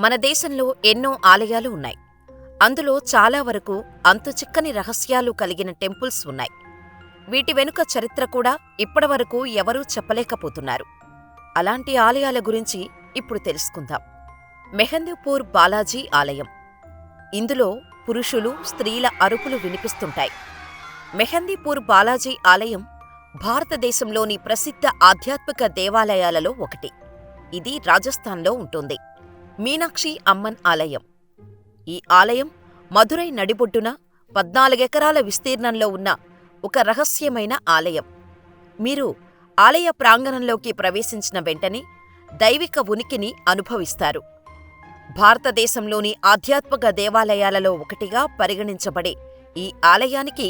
మన దేశంలో ఎన్నో ఆలయాలు ఉన్నాయి. అందులో చాలా వరకు అంతుచిక్కని రహస్యాలు కలిగిన టెంపుల్స్ ఉన్నాయి. వీటి వెనుక చరిత్ర కూడా ఇప్పటివరకు ఎవరూ చెప్పలేకపోతున్నారు. అలాంటి ఆలయాల గురించి ఇప్పుడు తెలుసుకుందాం. మెహందీపూర్ బాలాజీ ఆలయం. ఇందులో పురుషులు, స్త్రీల అరుపులు వినిపిస్తుంటాయి. మెహందీపూర్ బాలాజీ ఆలయం భారతదేశంలోని ప్రసిద్ధ ఆధ్యాత్మిక దేవాలయాలలో ఒకటి. ఇది రాజస్థాన్లో ఉంటుంది. మీనాక్షి అమ్మన్ ఆలయం. ఈ ఆలయం మదురై నడిబొడ్డున 14 ఎకరాల విస్తీర్ణంలో ఉన్న ఒక రహస్యమైన ఆలయం. మీరు ఆలయ ప్రాంగణంలోకి ప్రవేశించిన వెంటనే దైవిక ఉనికిని అనుభవిస్తారు. భారతదేశంలోని ఆధ్యాత్మిక దేవాలయాలలో ఒకటిగా పరిగణించబడే ఈ ఆలయానికి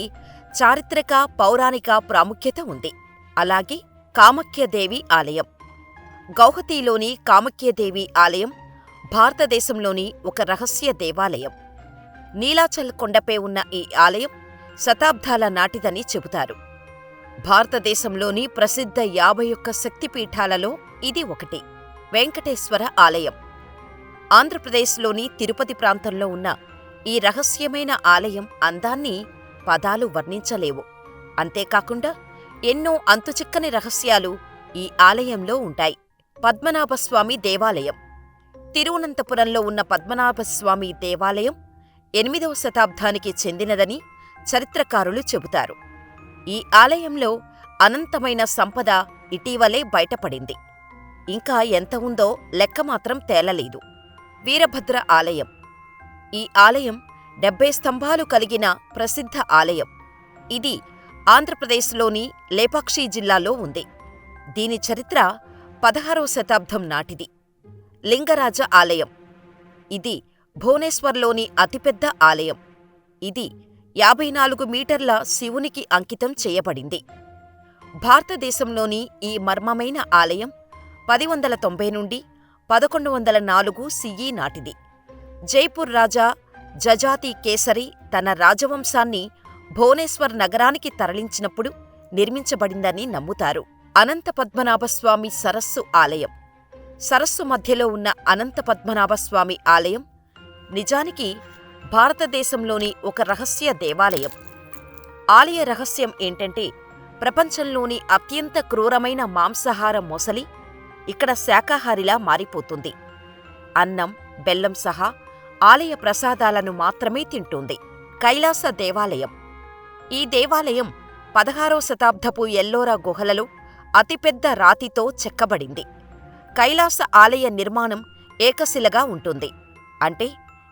చారిత్రక, పౌరాణిక ప్రాముఖ్యత ఉంది. అలాగే కామాఖ్యదేవి ఆలయం. గౌహతిలోని కామాఖ్యదేవి ఆలయం భారతదేశంలోని ఒక రహస్య దేవాలయం. నీలాచల్ కొండపై ఉన్న ఈ ఆలయం శతాబ్దాల నాటిదని చెబుతారు. భారతదేశంలోని ప్రసిద్ధ 51 శక్తిపీఠాలలో ఇది ఒకటి. వెంకటేశ్వర ఆలయం. ఆంధ్రప్రదేశ్లోని తిరుపతి ప్రాంతంలో ఉన్న ఈ రహస్యమైన ఆలయం అందాన్ని పదాలు వర్ణించలేవు. అంతేకాకుండా ఎన్నో అంతుచిక్కని రహస్యాలు ఈ ఆలయంలో ఉంటాయి. పద్మనాభస్వామి దేవాలయం. తిరువనంతపురంలో ఉన్న పద్మనాభస్వామి దేవాలయం 8వ శతాబ్దానికి చెందినదని చరిత్రకారులు చెబుతారు. ఈ ఆలయంలో అనంతమైన సంపద ఇటీవలే బయటపడింది. ఇంకా ఎంత ఉందో లెక్క మాత్రం తేలలేదు. వీరభద్ర ఆలయం. ఈ ఆలయం 70 స్తంభాలు కలిగిన ప్రసిద్ధ ఆలయం. ఇది ఆంధ్రప్రదేశ్లోని లేపాక్షి జిల్లాలో ఉంది. దీని చరిత్ర 16వ శతాబ్దం నాటిది. లింగరాజ ఆలయం. ఇది భువనేశ్వర్లోని అతిపెద్ద ఆలయం. ఇది 54 మీటర్ల శివునికి అంకితం చేయబడింది. భారతదేశంలోని ఈ మర్మమైన ఆలయం 1090 నుండి 1104 CE నాటిది. జైపూర్ రాజా జజాతి కేసరి తన రాజవంశాన్ని భువనేశ్వర్ నగరానికి తరలించినప్పుడు నిర్మించబడిందని నమ్ముతారు. అనంత పద్మనాభస్వామి సరస్సు ఆలయం. సరస్సు మధ్యలో ఉన్న అనంత పద్మనాభస్వామి ఆలయం నిజానికి భారతదేశంలోని ఒక రహస్య దేవాలయం. ఆలయ రహస్యం ఏంటంటే, ప్రపంచంలోని అత్యంత క్రూరమైన మాంసాహార మొసలి ఇక్కడ శాకాహారిలా మారిపోతుంది. అన్నం, బెల్లం సహా ఆలయ ప్రసాదాలను మాత్రమే తింటుంది. కైలాస దేవాలయం. ఈ దేవాలయం 16వ శతాబ్దపు ఎల్లోరా గుహలలో అతిపెద్ద రాతితో చెక్కబడింది. కైలాస ఆలయ నిర్మాణం ఏకశిలగా ఉంటుంది. అంటే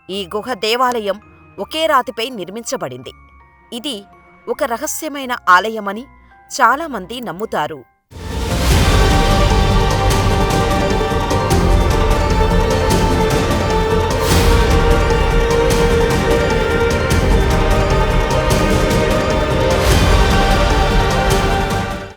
ఈ గుహ దేవాలయం ఒకే రాతిపై నిర్మించబడింది. ఇది ఒక రహస్యమైన ఆలయమని చాలామంది నమ్ముతారు.